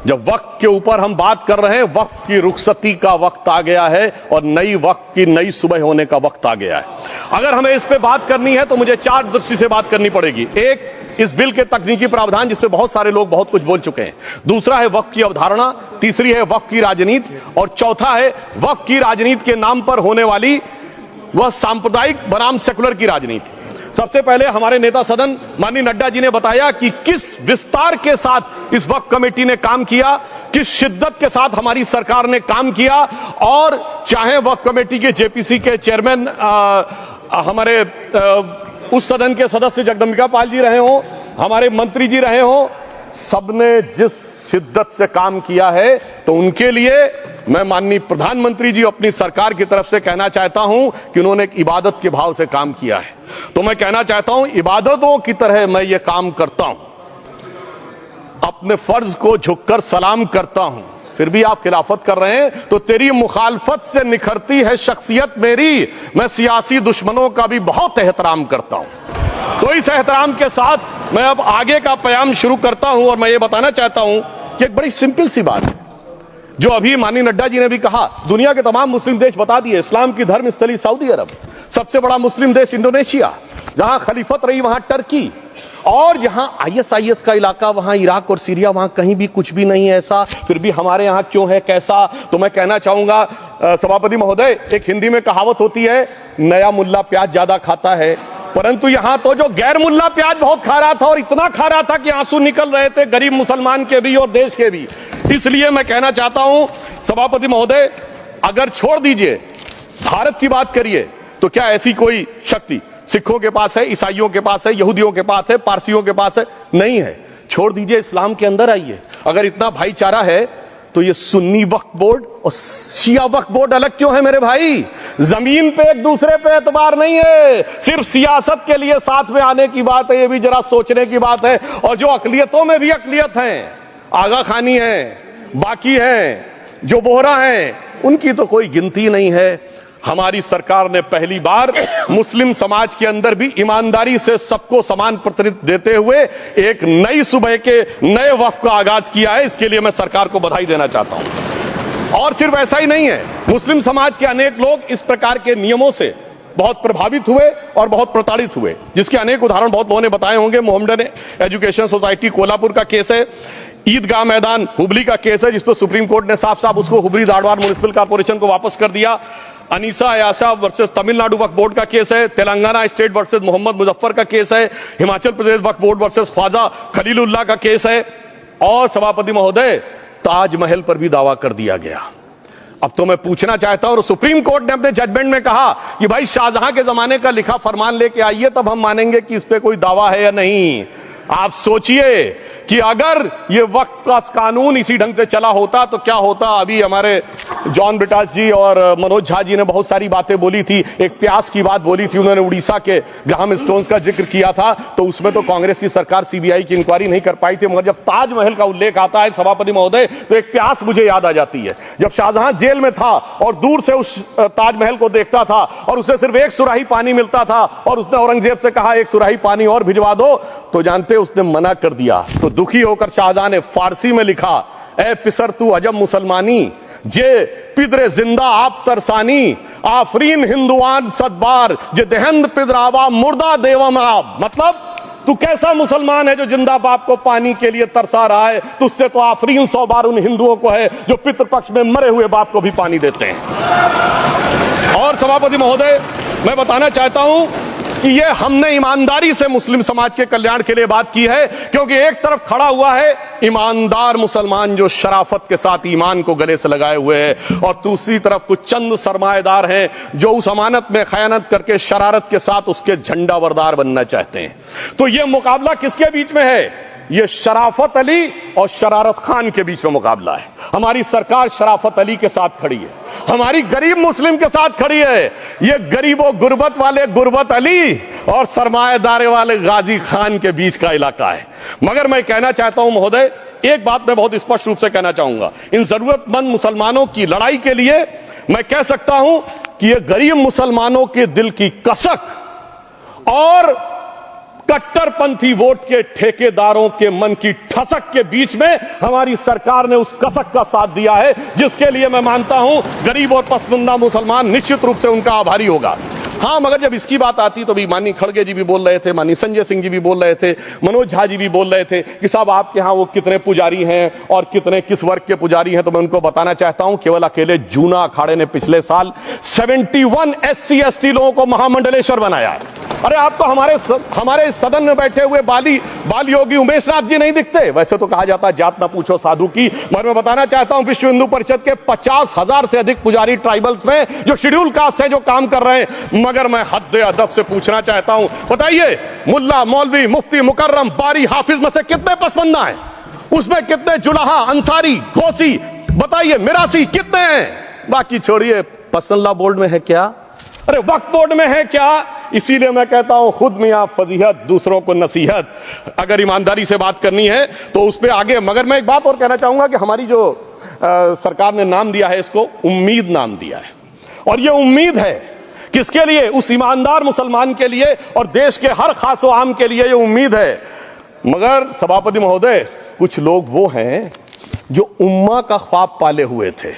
जब वक्त के ऊपर हम बात कर रहे हैं, वक्त की रुखसती का वक्त आ गया है और नई वक्त की नई सुबह होने का वक्त आ गया है। अगर हमें इस पे बात करनी है तो मुझे चार दृष्टि से बात करनी पड़ेगी। एक, इस बिल के तकनीकी प्रावधान जिस पे बहुत सारे लोग बहुत कुछ बोल चुके हैं। दूसरा है वक्फ की अवधारणा। तीसरी है वक्फ की राजनीति। और चौथा है वक्फ की राजनीति के नाम पर होने वाली वह सांप्रदायिक बनाम सेकुलर की राजनीति। सबसे पहले हमारे नेता सदन माननीय नड्डा जी ने बताया कि किस विस्तार के साथ इस वक्फ कमेटी ने काम किया, किस शिद्दत के साथ हमारी सरकार ने काम किया। और चाहे वक्फ कमेटी के जेपीसी के चेयरमैन हमारे उस सदन के सदस्य जगदम्बिका पाल जी रहे हो, हमारे मंत्री जी रहे हो, सबने जिस शिद्दत से काम किया है, तो उनके लिए मैं माननीय प्रधानमंत्री जी अपनी सरकार की तरफ से कहना चाहता हूं कि उन्होंने एक इबादत के भाव से काम किया है। तो मैं कहना चाहता हूं, इबादतों की तरह मैं ये काम करता हूं, अपने फर्ज को झुककर सलाम करता हूं, फिर भी आप खिलाफत कर रहे हैं। तो तेरी मुखालफत से निखरती है शख्सियत मेरी, मैं सियासी दुश्मनों का भी बहुत एहतराम करता हूं। तो इस एहतराम के साथ मैं अब आगे का प्याम शुरू करता हूं और मैं ये बताना चाहता हूं कि एक बड़ी सिंपल सी बात है जो अभी माननीय नड्डा जी ने भी कहा। दुनिया के तमाम मुस्लिम देश बता दिए, इस्लाम की धर्म स्थली सऊदी अरब, सबसे बड़ा मुस्लिम देश इंडोनेशिया, जहां खलीफत रही वहां टर्की, और जहां आईएसआईएस का इलाका वहां इराक और सीरिया, वहां कहीं भी कुछ भी नहीं है ऐसा। फिर भी हमारे यहां क्यों है, कैसा? तो मैं कहना चाहूंगा सभापति महोदय, एक हिंदी में कहावत होती है, नया मुल्ला प्याज ज्यादा खाता है, परंतु यहां तो जो गैर मुल्ला प्याज बहुत खा रहा था, और इतना खा रहा था कि आंसू निकल रहे थे गरीब मुसलमान के भी और देश के भी। इसलिए मैं कहना चाहता हूं सभापति महोदय, अगर छोड़ दीजिए भारत की बात करिए, तो क्या ऐसी कोई शक्ति सिखों के पास है, ईसाइयों के पास है, यहूदियों के पास है, पारसियों के पास है? नहीं है। छोड़ दीजिए, इस्लाम के अंदर आइए। अगर इतना भाईचारा है तो ये सुन्नी वक्फ बोर्ड और शिया वक्फ बोर्ड अलग क्यों है मेरे भाई? जमीन पे एक दूसरे पे एतबार नहीं है, सिर्फ सियासत के लिए साथ में आने की बात है। ये भी जरा सोचने की बात है। और जो अकलियतों में भी अकलियत है, आगा खानी है, बाकी है, जो बोहरा है, उनकी तो कोई गिनती नहीं है। हमारी सरकार ने पहली बार मुस्लिम समाज के अंदर भी ईमानदारी से सबको समान प्रतिनिधित्व देते हुए एक नई सुबह के नए वक्फ का आगाज किया है। इसके लिए मैं सरकार को बधाई देना चाहता हूं। और सिर्फ ऐसा ही नहीं है, मुस्लिम समाज के अनेक लोग इस प्रकार के नियमों से बहुत प्रभावित हुए और बहुत प्रताड़ित हुए, जिसके अनेक उदाहरण बहुत लोगों ने बताए होंगे। मोहम्मदन एजुकेशन सोसाइटी कोल्हापुर का केस है, ईदगाह मैदान हुबली का केस है, जिसपर सुप्रीम कोर्ट ने साफ साफ उसको हुबली धारवाड़ म्युनिसिपल कॉर्पोरेशन को वापस कर दिया। अनीसा अयाशा वर्सेस तमिलनाडु वक्फ बोर्ड का केस है, तेलंगाना स्टेट वर्सेस मोहम्मद मुजफ्फर का केस है, हिमाचल प्रदेश वक्फ बोर्ड वर्सेस ख्वाजा खलीलुल्लाह का केस है, और सभापति महोदय ताजमहल पर भी दावा कर दिया गया। अब तो मैं पूछना चाहता हूं, और सुप्रीम कोर्ट ने अपने जजमेंट में कहा कि भाई शाहजहां के जमाने का लिखा फरमान लेके आइए, तब हम मानेंगे कि इस पे कोई दावा है या नहीं। आप सोचिए कि अगर ये वक्त का कानून इसी ढंग से चला होता तो क्या होता। अभी हमारे जॉन ब्रिटास जी और मनोज झा जी ने बहुत सारी बातें बोली थी। एक प्यास की बात बोली थी उन्होंने, उड़ीसा के ग्राहम स्टोन्स का जिक्र किया था, तो उसमें तो कांग्रेस की सरकार सीबीआई की इंक्वायरी नहीं कर पाई थी। मगर जब ताजमहल का उल्लेख आता है सभापति महोदय, तो एक प्यास मुझे याद आ जाती है। जब शाहजहां जेल में था और दूर से उस ताजमहल को देखता था और उसे सिर्फ एक सुराही पानी मिलता था, और उसने औरंगजेब से कहा एक सुराही पानी और भिजवा दो, तो जानते उसने मना कर दिया। तो दुखी होकर शाहजहां ने फारसी में लिखा, ए पिसर तू अजब मुसलमानी, जे पिदरे जिंदा आप तरसानी, आफरीन हिंदुआन सदबार, जे देहंद पिदरावा मुर्दा देवम आप। मतलब तू कैसा मुसलमान है जो जिंदा बाप को पानी के लिए तरसा रहा है? तुझसे तो आफरीन 100 बार उन हिंदुओं को है जो पितृपक्ष में मरे हुए बाप को भी पानी देते हैं। और सभापति महोदय, मैं बताना चाहता हूं कि ये हमने ईमानदारी से मुस्लिम समाज के कल्याण के लिए बात की है, क्योंकि एक तरफ खड़ा हुआ है ईमानदार मुसलमान जो शराफत के साथ ईमान को गले से लगाए हुए हैं, और दूसरी तरफ कुछ चंद सरमाएदार हैं जो उस अमानत में खयानत करके शरारत के साथ उसके झंडा बरदार बनना चाहते हैं। तो ये मुकाबला किसके बीच में है? ये शराफत अली और शरारत खान के बीच में मुकाबला है। हमारी सरकार शराफत अली के साथ खड़ी है, हमारी गरीब मुस्लिम के साथ खड़ी है। ये गरीबों गुर्बत वाले गुर्बत अली और सरमाएदारे वाले गाजी खान के बीच का इलाका है। मगर मैं कहना चाहता हूं महोदय, एक बात मैं बहुत स्पष्ट रूप से कहना चाहूंगा, इन जरूरतमंद मुसलमानों की लड़ाई के लिए मैं कह सकता हूं कि ये गरीब मुसलमानों के दिल की कसक और कट्टरपंथी वोट के ठेकेदारों के मन की ठसक के बीच में हमारी सरकार ने उस कसक का साथ दिया है, जिसके लिए मैं मानता हूं गरीब और पसमानदा मुसलमान निश्चित रूप से उनका आभारी होगा। हां, मगर जब इसकी बात आती तो भी माननीय खड़गे जी भी बोल रहे थे, माननीय संजय सिंह जी भी बोल रहे थे, मनोज झा जी भी बोल रहे थे कि साहब आपके यहां वो कितने पुजारी हैं और कितने किस वर्ग के पुजारी हैं। तो मैं उनको बताना चाहता हूं, केवल अकेले जूना अखाड़े ने पिछले साल 71 SC ST लोगों को महामंडलेश्वर बनाया है। अरे आपको हमारे सदन में बैठे हुए बाल योगी उमेश नाथ जी नहीं दिखते? वैसे तो कहा जाता है जात ना पूछो साधु की, मगर मैं बताना चाहता हूं विश्व हिंदू परिषद के 50,000 से अधिक पुजारी ट्राइबल्स में जो शेड्यूल कास्ट है जो काम कर रहे हैं। मगर मैं हद अदब से पूछना चाहता हूं, बताइए मुल्ला, मौलवी, मुफ्ती, मुकर्रम, बारी, हाफिज में से कितने पसमंदा हैं? उसमें कितने जुलाहा, अंसारी, घोसी, बताइए मिरासी कितने हैं? बाकी छोड़िए, पर्सनल बोर्ड में है क्या? अरे वक्फ बोर्ड में है क्या? इसीलिए मैं कहता हूं खुद मियां फजीहत दूसरों को नसीहत। अगर ईमानदारी से बात करनी है तो उस पर आगे। मगर मैं एक बात और कहना चाहूंगा कि हमारी जो सरकार ने नाम दिया है, इसको उम्मीद नाम दिया है, और ये उम्मीद है किसके लिए? उस ईमानदार मुसलमान के लिए और देश के हर खास व आम के लिए ये उम्मीद है। मगर सभापति महोदय, कुछ लोग वो हैं जो उम्मा का ख्वाब पाले हुए थे।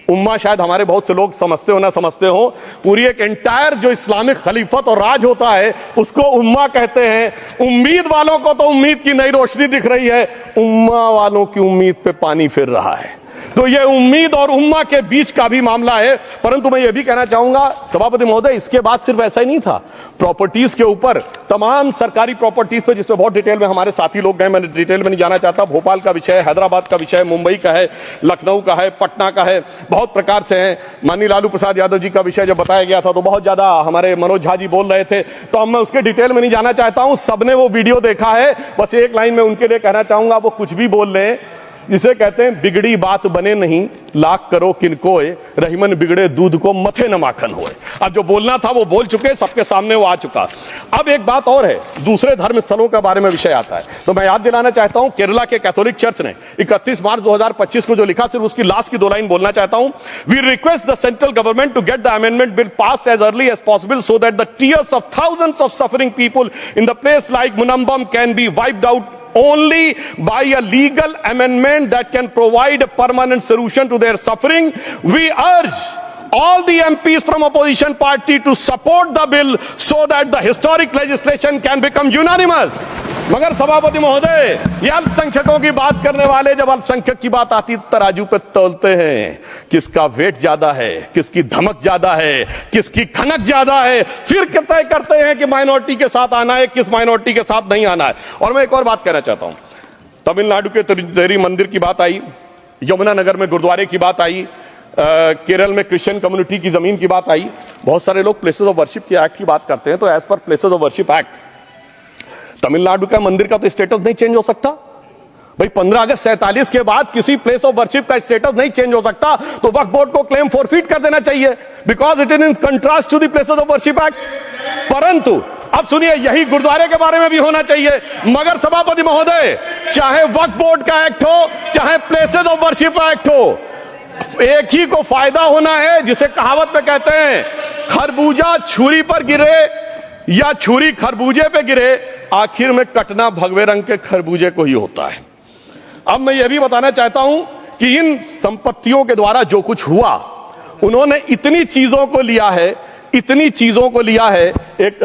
उम्मा शायद हमारे बहुत से लोग समझते हो ना समझते हो, पूरी एक एंटायर जो इस्लामिक खलीफत और राज होता है उसको उम्मा कहते हैं। उम्मीद वालों को तो उम्मीद की नई रोशनी दिख रही है, उम्मा वालों की उम्मीद पे पानी फिर रहा है। तो ये उम्मीद और उम्मा के बीच का भी मामला है। परंतु मैं ये भी कहना चाहूंगा सभापति महोदय, इसके बाद सिर्फ ऐसा ही नहीं था, प्रॉपर्टीज के ऊपर, तमाम सरकारी प्रॉपर्टीज पे जिसमें बहुत डिटेल में हमारे साथी लोग गए, मैं डिटेल में नहीं जाना चाहता। भोपाल का विषय है, हैदराबाद का विषय है, मुंबई का है, लखनऊ का है, पटना का है, बहुत प्रकार से है। माननीय लालू प्रसाद यादव जी का विषय जब बताया गया था तो बहुत ज्यादा हमारे मनोज झा जी बोल रहे थे, तो अब मैं उसके डिटेल में नहीं जाना चाहता हूं। सबने वो वीडियो देखा है। बस एक लाइन में उनके लिए कहना चाहूंगा, वो कुछ भी बोल रहे हैं, जिसे कहते हैं बिगड़ी बात बने नहीं, लाख करो किनकोए, रहीमन बिगड़े दूध को मथे न माखन होए। अब जो बोलना था वो बोल चुके, सबके सामने वो आ चुका। अब एक बात और है, दूसरे धर्म स्थलों के बारे में विषय आता है, तो मैं याद दिलाना चाहता हूं, केरला के कैथोलिक चर्च ने 31 मार्च 2025 को जो लिखा, सिर्फ उसकी लास्ट की 2 लाइन बोलना चाहता हूं। We request the central government to get the amendment bill passed as early as possible so that the tears of thousands of suffering people in the place like Munambam can be wiped out only by a legal amendment that can provide a permanent solution to their suffering. We urge all the MPs from opposition party to support the bill so that the historic legislation can become unanimous. मगर सभापति महोदय, ये अल्पसंख्यकों की बात करने वाले जब अल्पसंख्यक की बात आती तराजू पे तौलते हैं, किसका वेट ज्यादा है, किसकी धमक ज्यादा है, किसकी खनक ज्यादा है, फिर तय करते हैं कि माइनॉरिटी के साथ आना है, किस माइनॉरिटी के साथ नहीं आना है। और मैं एक और बात कहना चाहता हूं, तमिलनाडु के तिरुचेरी मंदिर की बात आई, यमुनानगर में गुरुद्वारे की बात आई, केरल में क्रिश्चियन कम्युनिटी की जमीन की बात आई। बहुत सारे लोग प्लेसेस ऑफ वर्शिप के एक्ट की बात करते हैं, तो as per places of worship act Tamil Nadu का मंदिर का तो स्टेटस नहीं चेंज हो सकता भाई। 15 अगस्त 47 के बाद किसी प्लेस ऑफ वर्शिप का स्टेटस नहीं चेंज हो सकता, तो वक्फ बोर्ड को क्लेम फॉरफीट कर देना चाहिए, because it is in contrast to the places of worship act. परंतु अब सुनिए, यही गुरुद्वारे के बारे में भी होना चाहिए। मगर सभापति महोदय, चाहे वक्फ बोर्ड का एक्ट हो, चाहे प्लेसेस ऑफ वर्शिप एक्ट हो, एक ही को फायदा होना है, जिसे कहावत में कहते हैं, खरबूजा छुरी पर गिरे या छुरी खरबूजे पे गिरे, आखिर में कटना भगवे रंग के खरबूजे को ही होता है। अब मैं यह भी बताना चाहता हूं कि इन संपत्तियों के द्वारा जो कुछ हुआ, उन्होंने इतनी चीजों को लिया है, इतनी चीजों को लिया है। एक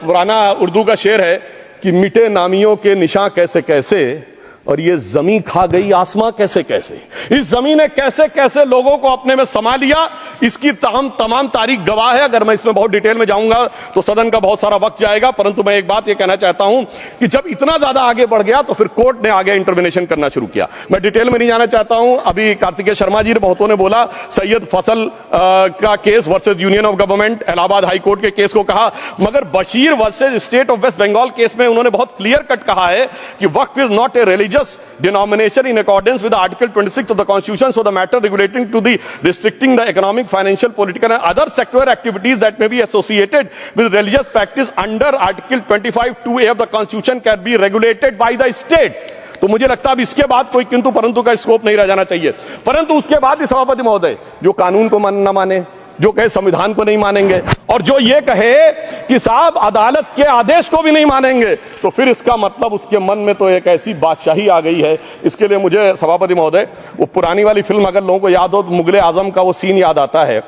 पुराना उर्दू का शेर है कि मिटे नामियों के निशान कैसे कैसे, और ये जमीन खा गई आसमां कैसे कैसे। इस जमीन ने कैसे कैसे लोगों को अपने में समा लिया, इसकी तमाम तारीख गवाह है। अगर मैं इसमें बहुत डिटेल में जाऊंगा तो सदन का बहुत सारा वक्त जाएगा, परंतु मैं एक बात यह कहना चाहता हूं कि जब इतना ज्यादा आगे बढ़ गया तो फिर कोर्ट ने आगे इंटरवेंशन करना शुरू किया। मैं डिटेल में नहीं जाना चाहता हूं। अभी कार्तिकेय शर्मा जी ने बहुतों ने बोला सैयद फसल का case versus Union of Government, Allahabad High Court के केस को कहा, मगर Bashir versus State of West Bengal case में उन्होंने बहुत क्लियर कट कहा है कि waqf is not a religious denomination in accordance with Article 26 of the Constitution, so the matter relating to the restricting the economic, financial, political and other sectoral activities that may be associated with religious practice under Article 25(2)(a) of the Constitution can be regulated by the state. तो मुझे लगता है अब इसके बाद कोई किंतु परंतु का स्कोप नहीं रह जाना चाहिए। परंतु उसके बाद भी सभापति महोदय, जो कानून को न माने, जो कहे संविधान को नहीं मानेंगे और जो ये कहे कि साहब अदालत के आदेश को भी नहीं मानेंगे, तो फिर इसका मतलब उसके मन में तो एक ऐसी बादशाही आ गई है। इसके लिए मुझे सभापति महोदय वो पुरानी वाली फिल्म अगर लोगों को याद हो तो मुगले आजम का वो सीन याद आता है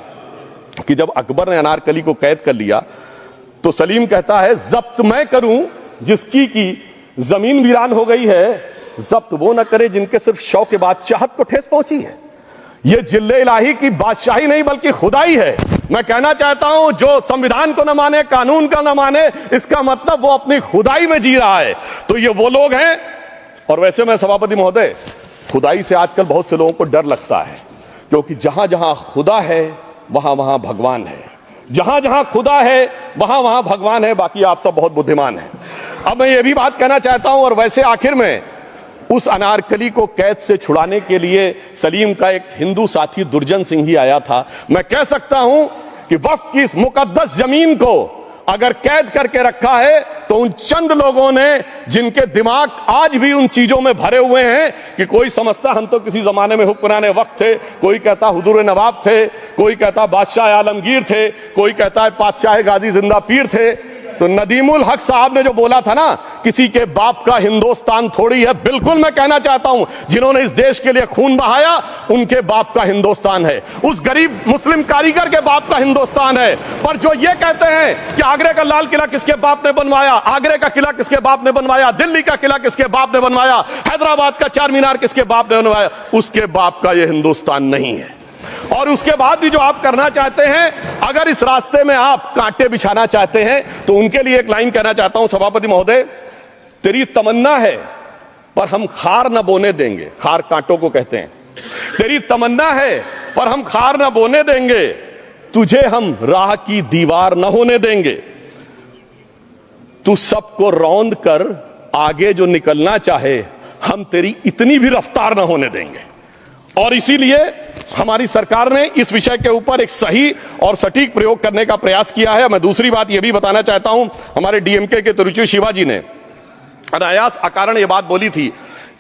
कि जब अकबर ने अनारकली को कैद कर लिया तो सलीम कहता है जब्त मैं करूं जिसकी की जमीन वीरान हो गई है, जब्त वो न करे जिनके सिर्फ शौ के बाद चाहत को ठेस पहुंची है। ये जिल्ले इलाही की बादशाही नहीं बल्कि खुदाई है। मैं कहना चाहता हूं जो संविधान को न माने, कानून का न माने, इसका मतलब वो अपनी खुदाई में जी रहा है। तो ये वो लोग हैं। और वैसे मैं सभापति महोदय, खुदाई से आजकल बहुत से लोगों को डर लगता है, क्योंकि जहां जहां खुदा है वहां वहां भगवान है, जहां जहां खुदा है वहां वहां भगवान है। बाकी आप सब बहुत बुद्धिमान हैं। अब मैं ये भी बात कहना चाहता हूं, और वैसे आखिर में उस अनारकली को कैद से छुड़ाने के लिए सलीम का एक हिंदू साथी दुर्जन सिंह ही आया था। मैं कह सकता हूं कि वक्फ की इस मुकद्दस जमीन को अगर कैद करके रखा है तो उन चंद लोगों ने जिनके दिमाग आज भी उन चीजों में भरे हुए हैं कि कोई समझता हम तो किसी जमाने में हुक्मराने वक्त थे, कोई कहता हुजूर नवाब थे, कोई कहता बादशाह आलमगीर थे, कोई कहता है बादशाह गाजी जिंदा पीर थे। तो नदीमुल हक साहब ने जो बोला था ना, किसी के बाप का हिंदुस्तान थोड़ी है, बिल्कुल मैं कहना चाहता हूं जिन्होंने इस देश के लिए खून बहाया उनके बाप का हिंदुस्तान है, उस गरीब मुस्लिम कारीगर के बाप का हिंदुस्तान है। पर जो ये कहते हैं कि आगरे का लाल किला किसके बाप ने बनवाया, आगरे का किला किसके बाप ने बनवाया, दिल्ली का किला किसके बाप ने बनवाया, हैदराबाद का चार मीनार किसके बाप ने बनवाया, उसके बाप का यह हिंदुस्तान नहीं है। और उसके बाद भी जो आप करना चाहते हैं, अगर इस रास्ते में आप कांटे बिछाना चाहते हैं, तो उनके लिए एक लाइन कहना चाहता हूं सभापति महोदय, तेरी तमन्ना है पर हम खार न बोने देंगे, खार कांटों को कहते हैं, तेरी तमन्ना है पर हम खार न बोने देंगे, तुझे हम राह की दीवार न होने देंगे, तू सबको रौंद कर आगे जो निकलना चाहे हम तेरी इतनी भी रफ्तार न होने देंगे। और इसीलिए हमारी सरकार ने इस विषय के ऊपर एक सही और सटीक प्रयोग करने का प्रयास किया है। मैं दूसरी बात यह भी बताना चाहता हूं, हमारे डीएमके के तिरुचि शिवाजी ने अनायास अकारण यह बात बोली थी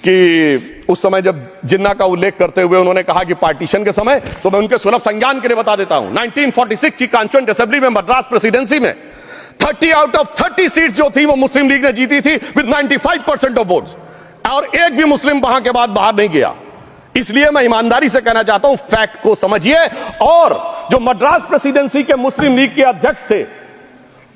कि उस समय जब जिन्ना का उल्लेख करते हुए उन्होंने कहा कि पार्टीशन के समय, तो मैं उनके सुलभ संज्ञान के लिए बता देता हूं, 1946 की कॉन्स्टिट्यूएंट असेंबली में मद्रास प्रेसिडेंसी में 30 आउट ऑफ 30 सीट जो थी वो मुस्लिम लीग ने जीती थी विद 95% ऑफ वोट्स, और एक भी मुस्लिम वहां के बाद बाहर नहीं गया। इसलिए मैं ईमानदारी से कहना चाहता हूं, फैक्ट को समझिए। और जो मद्रास प्रेसिडेंसी के मुस्लिम लीग के अध्यक्ष थे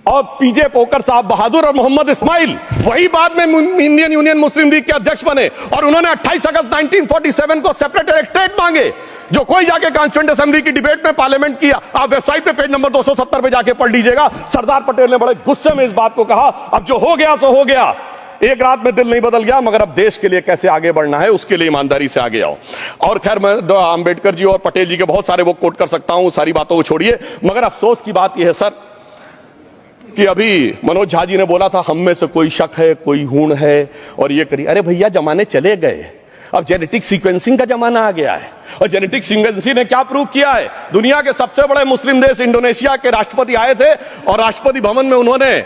और पीजे पोकर साहब बहादुर और मोहम्मद इस्माइल, वही बाद में इंडियन यूनियन मुस्लिम लीग के अध्यक्ष बने, और उन्होंने 28 अगस्त 1947 को सेपरेट स्टेट मांगे, जो कोई जाके कॉन्स्टिट्यूएंट असेंबली की डिबेट में पार्लियामेंट किया। आप वेबसाइट पे पेज नंबर 270 पे जाके पढ़ लीजिएगा। सरदार पटेल ने बड़े गुस्से में इस बात को कहा, अब जो हो गया सो हो गया, एक रात में दिल नहीं बदल गया, मगर अब देश के लिए कैसे आगे बढ़ना है उसके लिए ईमानदारी से आगे आओ। और खैर मैं अंबेडकर जी और पटेल जी के बहुत सारे वो कोट कर सकता हूं, सारी बातों को छोड़िए, मगर अफसोस की बात यह है सर कि अभी मनोज झा जी ने बोला था हम में से कोई शक है, कोई हूण है और ये करिए। अरे भैया जमाने चले गए, अब जेनेटिक सीक्वेंसिंग का जमाना आ गया है, और जेनेटिक सीक्वेंसिंग ने क्या प्रूव किया है, दुनिया के सबसे बड़े मुस्लिम देश इंडोनेशिया के राष्ट्रपति आए थे और राष्ट्रपति भवन में उन्होंने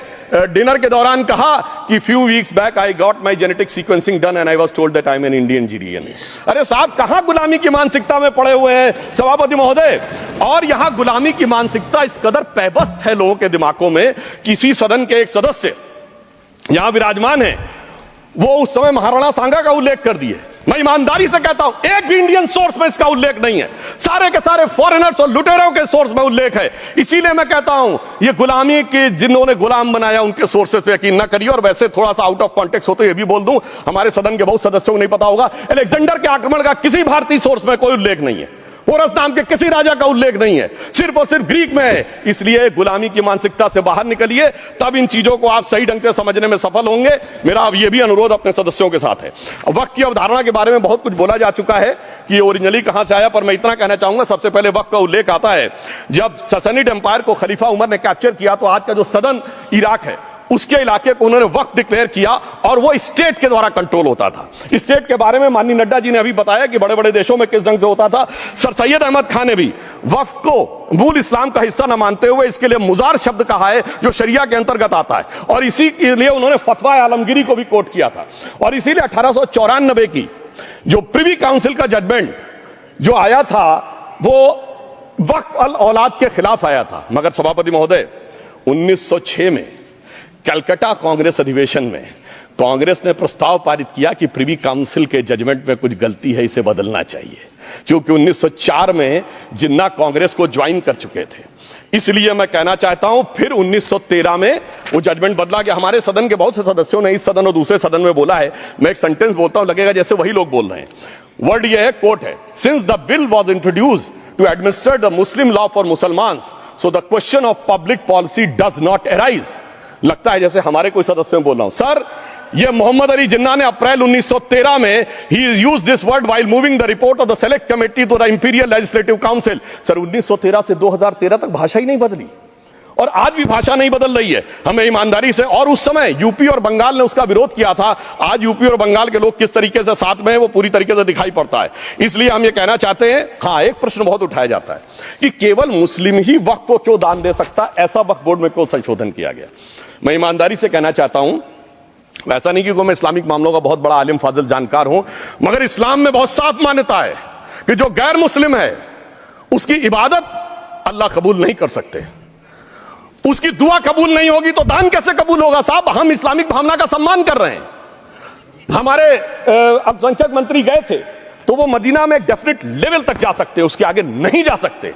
डिनर के दौरान कहा कि few weeks back I got my genetic sequencing done and I was told that I am an Indian GDN. अरे साहब कहां गुलामी की मानसिकता में पड़े हुए हैं सभापति महोदय। और यहां गुलामी की मानसिकता इस कदर पैबस्त है लोगों के दिमागों में। किसी सदन के एक सदस्य यहां विराजमान है, वो उस समय महाराणा सांगा का उल्लेख कर दिए। मैं ईमानदारी से कहता हूं एक भी इंडियन सोर्स में इसका उल्लेख नहीं है, सारे के सारे फॉरेनर्स और लुटेरों के सोर्स में उल्लेख है। इसीलिए मैं कहता हूं ये गुलामी के जिन्होंने गुलाम बनाया उनके सोर्सेस पे यकीन ना करिए। और वैसे थोड़ा सा आउट ऑफ कॉन्टेक्स्ट हो तो ये भी बोल दूं, हमारे सदन के बहुत सदस्यों को नहीं पता होगा, अलेक्जेंडर के आक्रमण का किसी भारतीय सोर्स में कोई उल्लेख नहीं है, पोरस नाम के किसी राजा का उल्लेख नहीं है, सिर्फ और सिर्फ ग्रीक में है। इसलिए गुलामी की मानसिकता से बाहर निकलिए, तब इन चीजों को आप सही ढंग से समझने में सफल होंगे। मेरा अब यह भी अनुरोध अपने सदस्यों के साथ है। वक्त की अवधारणा के बारे में बहुत कुछ बोला जा चुका है कि ये ओरिजिनली कहां से आया, पर मैं इतना कहना चाहूंगा, सबसे पहले वक्त का उल्लेख आता है जब ससनिड एम्पायर को खलीफा उमर ने कैप्चर किया, तो आज का जो सदर्न इराक है उसके इलाके को उन्होंने वक्फ डिक्लेयर किया और वो स्टेट के द्वारा कंट्रोल होता था। स्टेट के बारे में माननीय नड्डा जी ने अभी बताया कि बड़े बड़े देशों में किस ढंग से होता था। सर सैयद अहमद खान ने भी वक्फ को मूल इस्लाम का हिस्सा न मानते हुए इसके लिए मुजार शब्द कहा है जो शरिया के अंतर्गत आता है, और इसी के लिए उन्होंने फतवा आलमगिरी को भी कोट किया था। और इसीलिए 1894 की जो प्रिवी काउंसिल का जजमेंट जो आया था वो वक्फ अल औलाद के खिलाफ आया था। मगर सभापति महोदय, 1906 में कलकत्ता कांग्रेस अधिवेशन में कांग्रेस ने प्रस्ताव पारित किया कि प्रिवी काउंसिल के जजमेंट में कुछ गलती है, इसे बदलना चाहिए, क्योंकि 1904 में जिन्ना कांग्रेस को ज्वाइन कर चुके थे। इसलिए मैं कहना चाहता हूं फिर 1913 में वो जजमेंट बदला गया। हमारे सदन के बहुत से सदस्यों ने इस सदन और दूसरे सदन में बोला है, मैं एक सेंटेंस बोलता हूं, लगेगा जैसे वही लोग बोल रहे हैं। वर्ड ये है, कोट है, since the bill was introduced to administer the Muslim law for Mussalmans, so the question of public policy does not arise. लगता है जैसे हमारे कोई सदस्य बोल रहा हूं। सर, ये मोहम्मद अली जिन्ना ने अप्रैल 1913 में ही is use this word while moving the report of the select committee to the Imperial Legislative Council. Sir, 1913 से 2013 तक भाषा ही नहीं बदली और आज भी भाषा नहीं बदल रही है। हमें ईमानदारी से, और उस समय यूपी और बंगाल ने उसका विरोध किया था। आज यूपी और बंगाल के लोग किस तरीके से साथ में है वो पूरी तरीके से दिखाई पड़ता है। इसलिए हम ये कहना चाहते हैं, हाँ, एक प्रश्न बहुत उठाया जाता है कि केवल मुस्लिम ही वक्फ को क्यों दान दे सकता, ऐसा वक्फ बोर्ड में क्यों संशोधन किया गया। मैं ईमानदारी से कहना चाहता हूं, ऐसा नहीं कि मैं इस्लामिक मामलों का बहुत बड़ा आलिम फाजिल जानकार हूं, मगर इस्लाम में बहुत साफ मान्यता है कि जो गैर मुस्लिम है उसकी इबादत अल्लाह कबूल नहीं कर सकते, उसकी दुआ कबूल नहीं होगी तो दान कैसे कबूल होगा। साहब, हम इस्लामिक भावना का सम्मान कर रहे हैं। हमारे अल्पसंख्यक मंत्री गए थे तो वो मदीना में एक डेफिनेट लेवल तक जा सकते, उसके आगे नहीं जा सकते।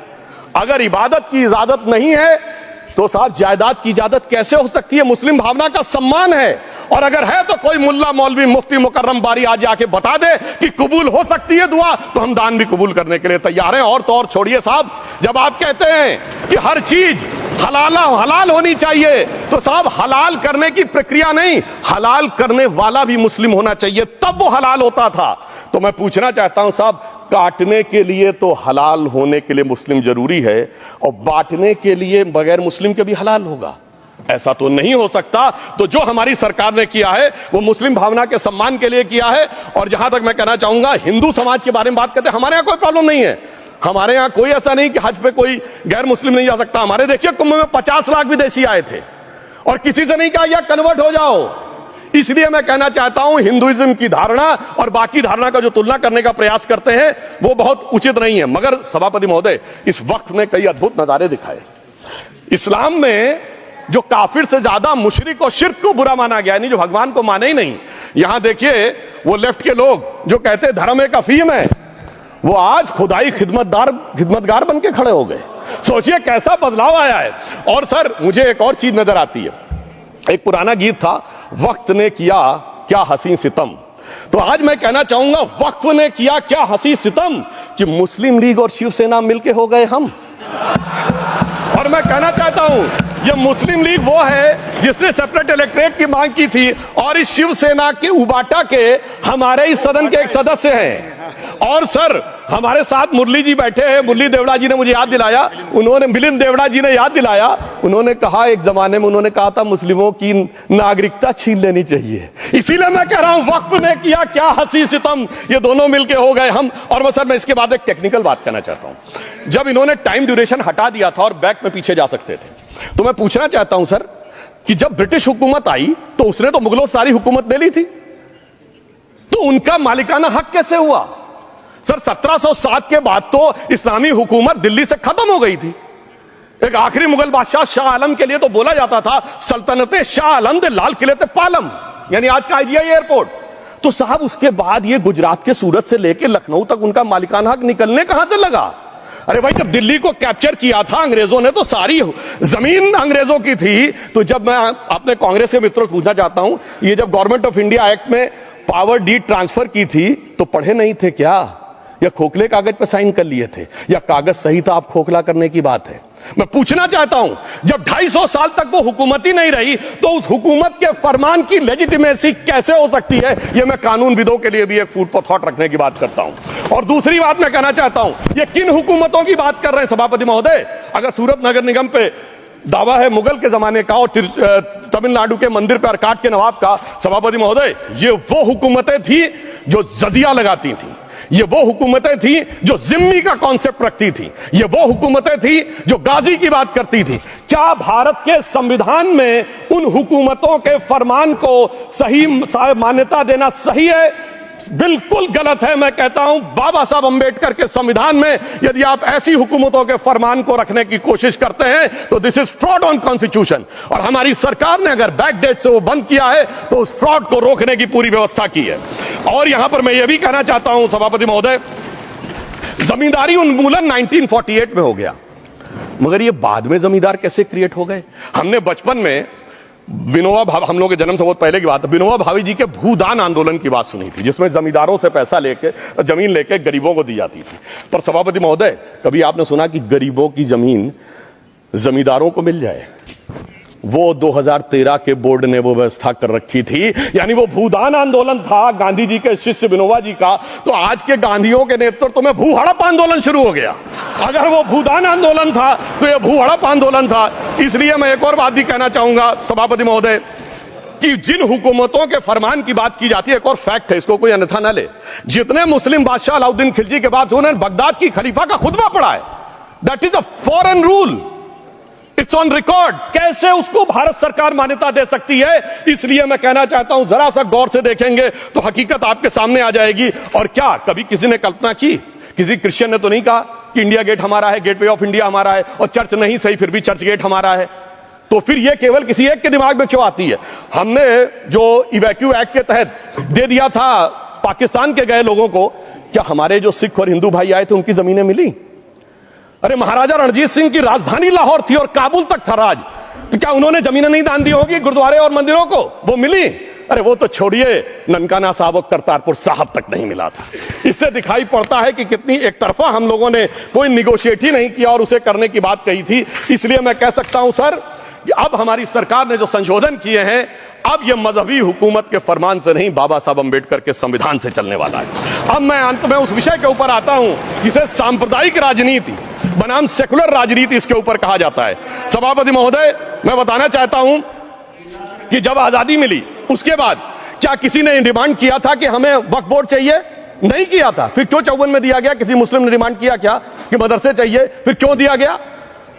अगर इबादत की इजाजत नहीं है तो साथ जायदाद की इजाजत कैसे हो सकती है। मुस्लिम भावना का सम्मान है, और अगर है तो कोई मुल्ला मौलवी मुफ्ती मुकर्रम बारी आज आके बता दे कि कबूल हो सकती है दुआ, तो हम दान भी कबूल करने के लिए तैयार हैं। और तो और छोड़िए साहब, जब आप कहते हैं कि हर चीज हलाल होनी चाहिए, तो साहब हलाल करने की प्रक्रिया नहीं, हलाल करने वाला भी मुस्लिम होना चाहिए, तब वो हलाल होता था। तो मैं पूछना चाहता हूं साहब, काटने के लिए तो हलाल होने के लिए मुस्लिम जरूरी है, और बांटने के लिए बगैर मुस्लिम के भी हलाल होगा, ऐसा तो नहीं हो सकता। तो जो हमारी सरकार ने किया है वो मुस्लिम भावना के सम्मान के लिए किया है। और जहां तक मैं कहना चाहूंगा, हिंदू समाज के बारे में बात करते हैं, हमारे यहां कोई प्रॉब्लम नहीं है। हमारे यहां कोई ऐसा नहीं कि हज पे कोई गैर मुस्लिम नहीं जा सकता। हमारे देखिए कुंभ में 50 लाख विदेशी आए थे और किसी से नहीं कहा या कन्वर्ट हो जाओ। इसलिए मैं कहना चाहता हूं, हिंदुइज्म की धारणा और बाकी धारणा का जो तुलना करने का प्रयास करते हैं वो बहुत उचित नहीं है। मगर सभापति महोदय, इस वक्त में कई अद्भुत नजारे दिखाए। इस्लाम में जो काफिर से ज्यादा मुशरिक और शिर्क को बुरा माना गया, नहीं जो भगवान को माने ही नहीं। यहां देखिए वो लेफ्ट के लोग जो कहते धर्म एक अफीम है, वो आज खुदाई खिदमतगार बन के खड़े हो गए। सोचिए कैसा बदलाव आया है। और सर, मुझे एक और चीज नजर आती है, एक पुराना गीत था, वक्त ने किया क्या हसी सितम। तो आज मैं कहना चाहूंगा, वक्त ने किया क्या हसी सितम कि मुस्लिम लीग और शिवसेना मिलके हो गए हम। और मैं कहना चाहता हूं, ये मुस्लिम लीग वो है जिसने सेपरेट इलेक्टोरेट की मांग की थी, और इस शिवसेना के उबाटा के हमारे इस सदन के एक सदस्य हैं। और सर, हमारे साथ मुरली जी बैठे हैं, मुरली देवड़ा जी ने मुझे याद दिलाया, उन्होंने मिलिंद देवड़ा जी ने याद दिलाया, उन्होंने कहा एक जमाने में उन्होंने कहा था मुस्लिमों की नागरिकता छीन लेनी चाहिए। इसीलिए मैं कह रहा हूं, वक्त ने किया क्या हसी सितम, ये दोनों मिलके हो गए हम। और सर, मैं इसके बाद एक टेक्निकल बात करना चाहता हूं। जब इन्होंने टाइम ड्यूरेशन हटा दिया था और बैक में पीछे जा सकते थे, तो मैं पूछना चाहता हूं सर कि जब ब्रिटिश हुकूमत आई तो उसने तो मुगलों सारी हुकूमत ले ली थी, तो उनका मालिकाना हक कैसे हुआ। सर, 1707 के बाद तो इस्लामी हुकूमत दिल्ली से खत्म हो गई थी। एक आखिरी मुगल बादशाह शाह आलम के लिए तो बोला जाता था सल्तनते शाह आलम दे लाल किले ते पालम, यानी आज का IGI एयरपोर्ट। तो साहब उसके बाद ये गुजरात के सूरत से लेकर लखनऊ तक उनका मालिकाना हक निकलने कहां से लगा। अरे भाई, जब दिल्ली को कैप्चर किया था अंग्रेजों ने तो सारी जमीन अंग्रेजों की थी। तो जब मैं अपने कांग्रेस के मित्रों से पूछना चाहता हूं, ये जब गवर्नमेंट ऑफ इंडिया एक्ट में पावर डीड ट्रांसफर की थी तो पढ़े नहीं थे क्या, या खोखले कागज पर साइन कर लिए थे, या कागज सही था, आप खोखला करने की बात है। मैं पूछना चाहता हूं, जब 250 साल तक वो हुकूमत ही नहीं रही तो उस हुकूमत के फरमान की लेजिटिमेसी कैसे हो सकती है। ये मैं कानूनविदों के लिए भी एक फूड फॉर थॉट रखने की बात करता हूं। और दूसरी बात मैं कहना चाहता हूं, ये किन हुकूमतों की बात कर रहे हैं सभापति महोदय। अगर सूरत नगर निगम पे दावा है मुगल के जमाने का और तमिलनाडु के मंदिर पर अरकाट के नवाब का, सभापति महोदय, ये वो हुकूमतें थी जो जजिया लगाती थी, ये वो हुकूमतें थी जो जिम्मी का कॉन्सेप्ट रखती थी, ये वो हुकूमतें थी जो गाजी की बात करती थी। क्या भारत के संविधान में उन हुकूमतों के फरमान को सही मान्यता देना सही है? बिल्कुल गलत है। मैं कहता हूं बाबा साहब अंबेडकर के संविधान में यदि आप ऐसी हुकूमतों के फरमान को रखने की कोशिश करते हैं तो this is fraud on constitution. और हमारी सरकार ने अगर बैकडेट से वो बंद किया है तो उस फ्रॉड को रोकने की पूरी व्यवस्था की है। और यहां पर मैं यह भी कहना चाहता हूं सभापति महोदय, जमींदारी उन्मूलन 1948 में हो गया, मगर ये बाद में जमींदार कैसे क्रिएट हो गए? हमने बचपन में विनोबा भावे, हम लोग के जन्म से बहुत पहले की बात है, विनोबा भावे जी के भूदान आंदोलन की बात सुनी थी, जिसमें जमींदारों से पैसा लेके जमीन लेके गरीबों को दी जाती थी। पर सभापति महोदय, कभी आपने सुना कि गरीबों की जमीन जमींदारों को मिल जाए? वो 2013 के बोर्ड ने वो व्यवस्था कर रखी थी। यानी वो भूदान आंदोलन था गांधी जी के शिष्य विनोबा जी का, तो आज के गांधियों के नेतृत्व में भू हड़प आंदोलन शुरू हो गया। अगर वो भूदान आंदोलन था तो ये भू हड़प आंदोलन था। इसलिए मैं एक और बात भी कहना चाहूंगा सभापति महोदय कि जिन हुकूमतों के फरमान की बात की जाती है, एक और फैक्ट है, इसको कोई अन्यथा न ले, जितने मुस्लिम बादशाह अलाउद्दीन खिलजी के बाद उन्होंने बगदाद की खलीफा का खुतबा पढ़ा है। That is a foreign rule, it's on record. कैसे उसको भारत सरकार मान्यता दे सकती है? इसलिए मैं कहना चाहता हूं जरा सा गौर से देखेंगे तो हकीकत आपके सामने आ जाएगी। और क्या कभी किसी ने कल्पना की, किसी क्रिश्चियन ने तो नहीं कहा कि इंडिया गेट हमारा है, गेटवे ऑफ इंडिया हमारा है, और चर्च नहीं सही फिर भी चर्च गेट हमारा है? तो फिर यह केवल किसी एक के दिमाग में क्यों आती है? हमने जो इवैक्यू एक्ट के तहत दे दिया था पाकिस्तान के गए लोगों को, क्या हमारे जो सिख और हिंदू भाई आए थे उनकी जमीनें मिली? अरे महाराजा रणजीत सिंह की राजधानी लाहौर थी और काबुल तक था राज, तो क्या उन्होंने जमीनें नहीं दान दी होगी गुरुद्वारे और मंदिरों को? वो मिली? अरे वो तो छोड़िए, ननकाना साहब और करतारपुर साहब तक नहीं मिला था। इससे दिखाई पड़ता है कि कितनी एक तरफा हम लोगों ने कोई निगोशिएट ही नहीं किया और उसे करने की बात कही थी। इसलिए मैं कह सकता हूं सर कि अब हमारी सरकार ने जो संशोधन किए हैं, अब यह मजहबी हुकूमत के फरमान से नहीं, बाबा साहब अंबेडकर के संविधान से चलने वाला है। अब मैं अंत में उस विषय के ऊपर आता हूं जिसे सांप्रदायिक राजनीति बनाम सेकुलर राजनीति इसके ऊपर कहा जाता है। सभापति महोदय, मैं बताना चाहता हूं कि जब आजादी मिली उसके बाद क्या किसी ने डिमांड किया था कि हमें वक्फ बोर्ड चाहिए? नहीं किया था। फिर क्यों 54 में दिया गया? किसी मुस्लिम ने डिमांड किया क्या कि मदरसे चाहिए? फिर क्यों दिया गया?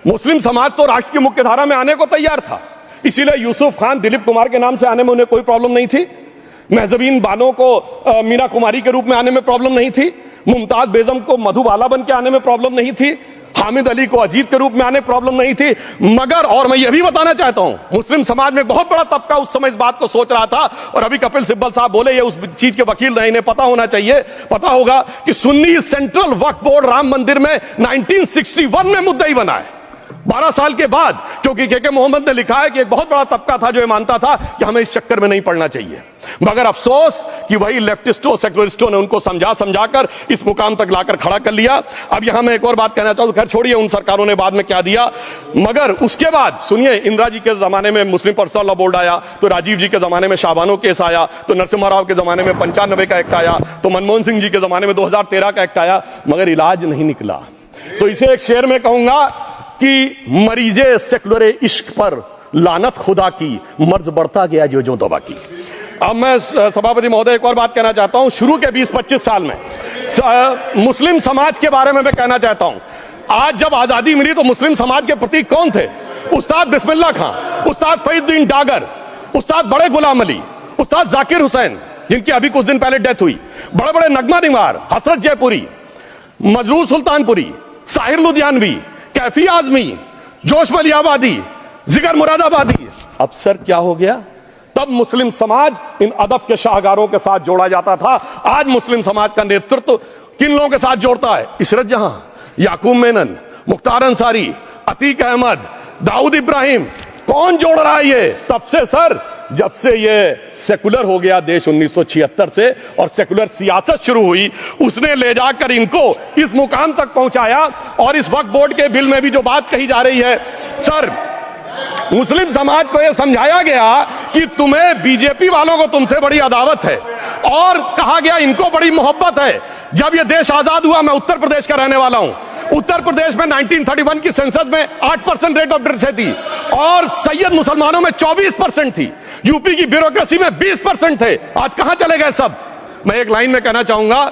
मुस्लिम समाज तो राष्ट्र की मुख्य धारा में आने को तैयार था, इसीलिए यूसुफ खान, दिलीप कुमार के नाम से आने में उन्हें कोई प्रॉब्लम नहीं थी। महजबीन बानो को मीना कुमारी के रूप में आने में प्रॉब्लम नहीं थी। मुमताज बेगम को मधुबाला बन के आने में प्रॉब्लम नहीं थी। हामिद अली को अजीत के रूप में आने प्रॉब्लम नहीं थी। मगर और मैं यह भी बताना चाहता हूं, मुस्लिम समाज में बहुत बड़ा तबका उस समय इस बात को सोच रहा था, और अभी कपिल सिब्बल साहब बोले, ये उस चीज के वकील नहीं, इन्हें पता होना चाहिए, पता होगा कि सुन्नी सेंट्रल वक्फ बोर्ड राम मंदिर में 1961 में मुद्दई बना है, 12 साल के बाद। क्योंकि के मोहम्मद ने लिखा है कि एक बहुत बड़ा तबका था जो ये मानता था कि हमें इस चक्कर में नहीं पड़ना चाहिए। मगर अफसोस कि वही लेफ्टिस्टों, सेकुलरिस्टों ने उनको समझाकर इस मुकाम तक लाकर खड़ा कर लिया। अब यहां मैं एक और बात कहना चाहूं, खैर छोड़िए उन सरकारों ने बाद में क्या दिया, मगर उसके बाद सुनिए, इंदिरा जी के जमाने में मुस्लिम पर्सनल लॉ बोर्ड आया, तो राजीव जी के जमाने में शाहबानो केस आया, तो नरसिम्हा राव के जमाने में 95 का एक्ट आया, तो मनमोहन सिंह जी के जमाने में 2013 का एक्ट आया, मगर इलाज नहीं निकला। तो इसे एक शेर में कहूंगा कि मरीजे सेकुलर इश्क पर लानत खुदा की, मर्ज बढ़ता गया जो दवा की। अब मैं सभापति महोदय एक और बात कहना चाहता हूं, शुरू के 20-25 साल में मुस्लिम समाज के बारे में मैं कहना चाहता हूं। आज जब आजादी मिली तो मुस्लिम समाज के प्रतीक कौन थे? उस्ताद बिस्मिल्लाह खां, उस्ताद फरीदुद्दीन डागर, उस्ताद बड़े गुलाम अली, उस्ताद जाकिर हुसैन, जिनकी अभी कुछ दिन पहले डेथ हुई, बड़े बड़े नगमा निगार, हसरत जयपुरी, मजरूर सुल्तानपुरी, साहिर लुधियानवी, कैफी आजमी, जोश मलियाबादी, जिगर मुरादाबादी। अब सर क्या हो गया? तब मुस्लिम समाज इन अदब के शाहकारों के साथ जोड़ा जाता था। आज मुस्लिम समाज का नेतृत्व किन लोगों के साथ जोड़ता है? इशरत जहां, याकूब मेनन, मुख्तार अंसारी, अतीक अहमद, दाऊद इब्राहिम। कौन जोड़ रहा है ये? तब से सर, जब से ये सेकुलर हो गया देश 1976 से और सेकुलर सियासत शुरू हुई, उसने ले जाकर इनको इस मुकाम तक पहुंचाया। और इस वक्फ बोर्ड के बिल में भी जो बात कही जा रही है सर, मुस्लिम समाज को यह समझाया गया कि तुम्हें बीजेपी वालों को तुमसे बड़ी अदावत है, और कहा गया इनको बड़ी मोहब्बत है। जब यह देश आजाद हुआ, मैं उत्तर प्रदेश का रहने वाला हूं, उत्तर प्रदेश में 1931 की सेंसस में 8% रेट ऑफ डेथ थी और सैयद मुसलमानों में 24% थी। यूपी की ब्यूरोक्रेसी में 20% थे। आज कहां चले गए सब? मैं एक लाइन में कहना चाहूंगा,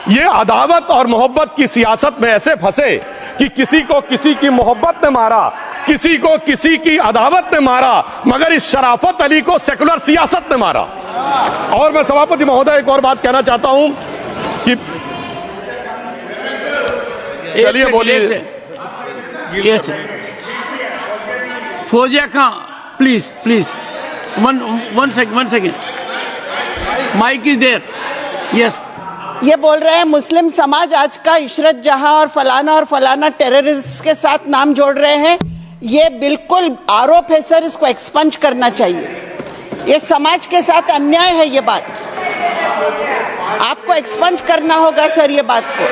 ये अदावत और मोहब्बत की सियासत में ऐसे फंसे कि किसी को किसी की मोहब्बत ने मारा, किसी को किसी की अदावत ने मारा, मगर इस शराफत अली को सेकुलर सियासत ने मारा। और मैं सभापति महोदय एक और बात कहना चाहता हूं कि चलिए बोलिए। Fauzia Khan, please one second, mike is there. Yes, ये बोल रहे हैं मुस्लिम समाज आज का इशरत जहां और फलाना टेररिस्ट के साथ नाम जोड़ रहे हैं। ये बिल्कुल आरोप है सर, इसको एक्सपंज करना चाहिए। ये समाज के साथ अन्याय है। ये बात आपको एक्सपंज करना होगा सर, ये बात को।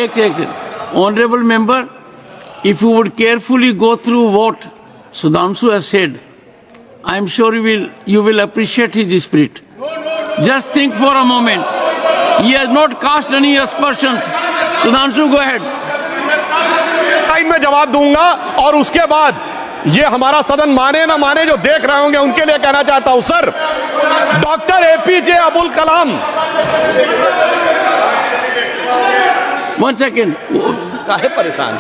एक honourable member, if you would carefully go through what Sudhanshu has said, I am sure you will appreciate his spirit. Just think for a moment. He has not cast any aspersions. Sudhanshu, go ahead. Time में जवाब दूंगा और उसके बाद ये हमारा सदन माने ना माने जो देख रहे होंगे उनके लिए कहना चाहता हूं sir, doctor APJ Abdul Kalam. One second. काहे परेशान?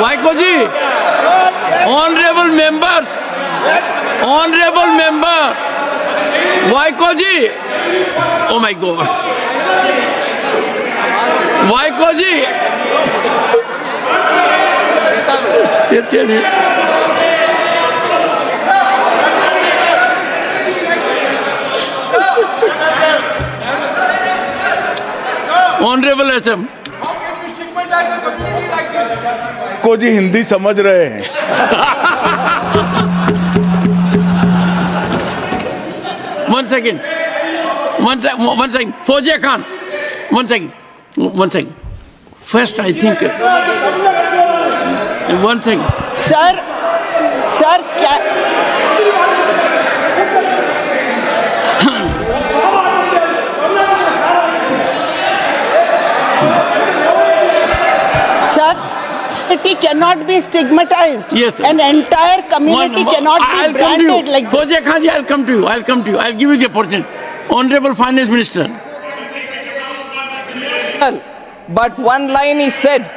Vaiko ji, honourable member, Vaiko ji, oh my God, Vaiko ji, चलिए ऑनरेबल एसएम को जी हिंदी समझ रहे हैं। One second. Fauziya Khan, one second. First, I think. One second. Sir क्या community cannot be stigmatized. Yes, an entire community cannot be branded like this. Fauziya Khan ji, I'll come to you. I'll give you the opportunity. Honorable Finance Minister. But one line is said.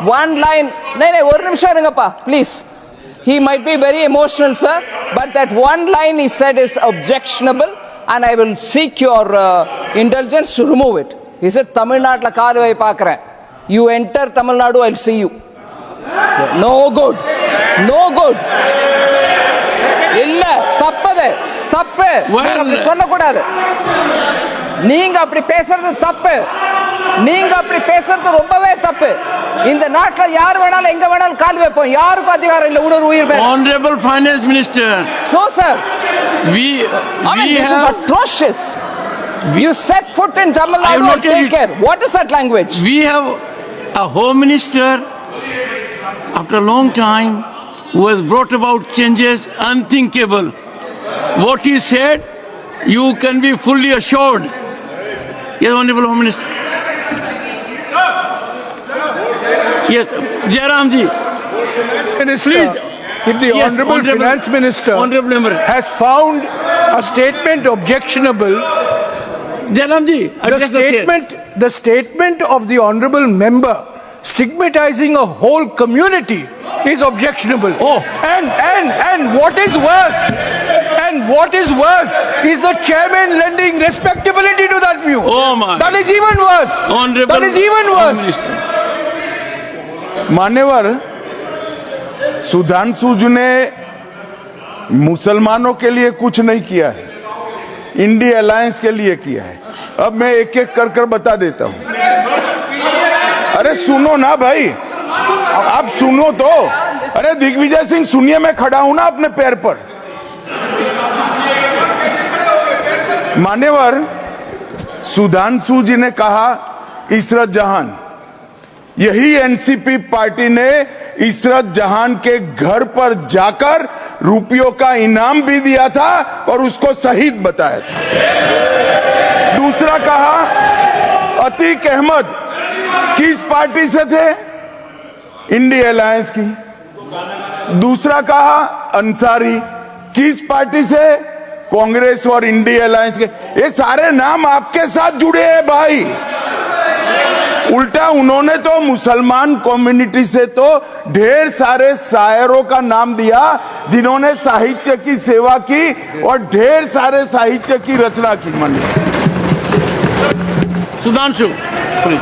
One line. No, one nimisham irungappa, please. He might be very emotional, sir, but that one line he said is objectionable, and I will seek your indulgence to remove it. He said, Tamil Nadu la kaadu vai paakren. You enter Tamil Nadu, I'll see you. No good. No good. இல்ல தப்பது தப்பு அப்படி சொல்லக்கூடாது. நீங்க அப்படி பேசுறது தப்பு. நீங்க அப்படி பேசுறது ரொம்பவே தப்பு. இந்த நாட்டுல யார் வேணாலும் எங்க வேணாலும் கால் வைப்போம். யாருக்கும் அதிகாரம் இல்ல ஒரு உயிர் மேல. Honorable Finance Minister. So sir, this is atrocious. You set foot in Tamil Nadu and take care. What is that language? We have a Home Minister after a long time who has brought about changes unthinkable. What he said, you can be fully assured. Yes, Honorable Home Minister. Yes, Jairam ji. Minister, please. If the Honorable Finance Minister has found a statement objectionable, Jairam ji, the statement of the Honorable Member stigmatizing a whole community is objectionable. Oh. And what is worse is the chairman lending respectability to that view. Oh my. That is even worse. Honorable that is even worse. मान्यवर, सुधांशु जी ने मुसलमानों के लिए कुछ नहीं किया है, India alliance के लिए किया है। अब मैं एक एक कर बता देता हूं। अरे सुनो ना भाई, आप सुनो तो। अरे दिग्विजय सिंह सुनिए, मैं खड़ा हूं ना अपने पैर पर। मान्यवर, सुधांशु जी ने कहा इशरत जहान, यही एनसीपी पार्टी ने इशरत जहान के घर पर जाकर रुपयों का इनाम भी दिया था और उसको शहीद बताया था। दूसरा कहा अतीक अहमद किस पार्टी से थे? इंडिया अलायंस की। दूसरा कहा अंसारी किस पार्टी से? कांग्रेस और इंडिया अलायंस के। ये सारे नाम आपके साथ जुड़े हैं भाई, उल्टा उन्होंने तो मुसलमान कम्युनिटी से तो ढेर सारे शायरों का नाम दिया जिन्होंने साहित्य की सेवा की और ढेर सारे साहित्य की रचना की। माननीय Sudhanshu, please.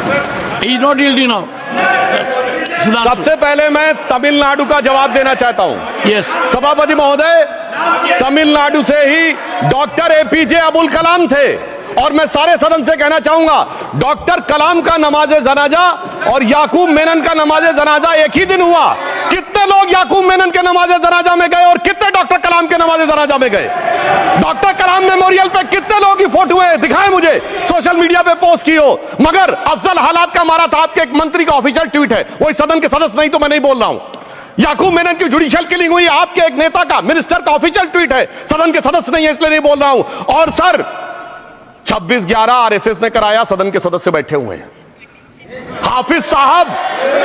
He is not yielding now. Sudhanshu. सबसे पहले मैं तमिलनाडु का जवाब देना चाहता हूं। Yes. सभापति महोदय, तमिलनाडु से ही डॉक्टर एपीजे अबुल कलाम थे और मैं सारे सदन से कहना चाहूंगा, डॉक्टर कलाम का नमाज जनाजा और याकूब मेनन का नमाज जनाजा एक ही दिन हुआ। कितने लोग याकूब मेनन के नमाज जनाजा में गए और कितने डॉक्टर कलाम के नमाज जनाजा में गए? डॉक्टर कलाम मेमोरियल पे कितने लोगों की फोटो है? दिखाएं मुझे, सोशल मीडिया पे पोस्ट की हो। मगर अफजल हालात का मारा था आपके एक मंत्री का ऑफिशियल ट्वीट है, वो इस सदन के सदस्य नहीं तो मैं नहीं बोल रहा हूं। याकूब मेनन की जुडिशियल किलिंग हुई आपके एक नेता का, मिनिस्टर का ऑफिशियल ट्वीट है, सदन के सदस्य नहीं है इसलिए नहीं बोल रहा हूं। और सर 26/11 आरएसएस ने कराया, सदन के सदस्य बैठे हुए हैं। हाफिज साहब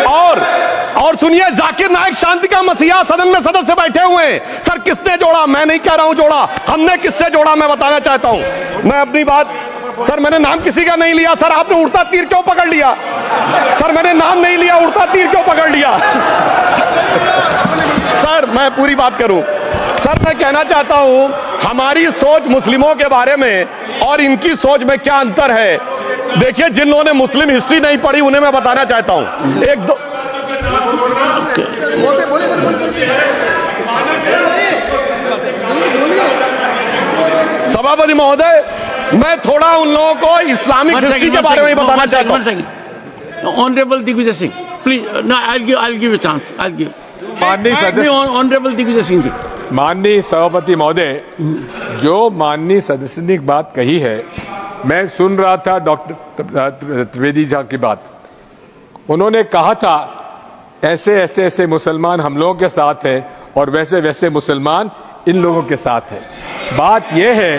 और सुनिए, जाकिर नायक शांति का मसीहा सदन में सदस्य बैठे हुए हैं। सर किसने जोड़ा? मैं नहीं कह रहा हूं जोड़ा, हमने किससे जोड़ा मैं बताना चाहता हूं। मैं अपनी बात, सर मैंने नाम किसी का नहीं लिया। सर आपने उड़ता तीर क्यों पकड़ लिया? सर मैंने नाम नहीं लिया, उड़ता तीर क्यों पकड़ लिया? सर मैं पूरी बात करूं। सर मैं कहना चाहता हूं, हमारी सोच मुस्लिमों के बारे में और इनकी सोच में क्या अंतर है। देखिए, जिन लोगों ने मुस्लिम हिस्ट्री नहीं पढ़ी उन्हें मैं बताना चाहता हूं। एक दो सभापति महोदय, मैं थोड़ा उन लोगों को इस्लामिक हिस्ट्री के बारे में बताना चाहता हूं। Honorable Digvijay Singh, please. No, I'll give you a chance. I'll give. माननीय सदस्य, Honorable Digvijay Singh जी. माननीय सभापति महोदय, जो माननीय सदस्य ने बात कही है, मैं सुन रहा था डॉक्टर त्रिवेदी जी की बात। उन्होंने कहा था ऐसे मुसलमान हम लोगों के साथ हैं और वैसे मुसलमान इन लोगों के साथ हैं। बात यह है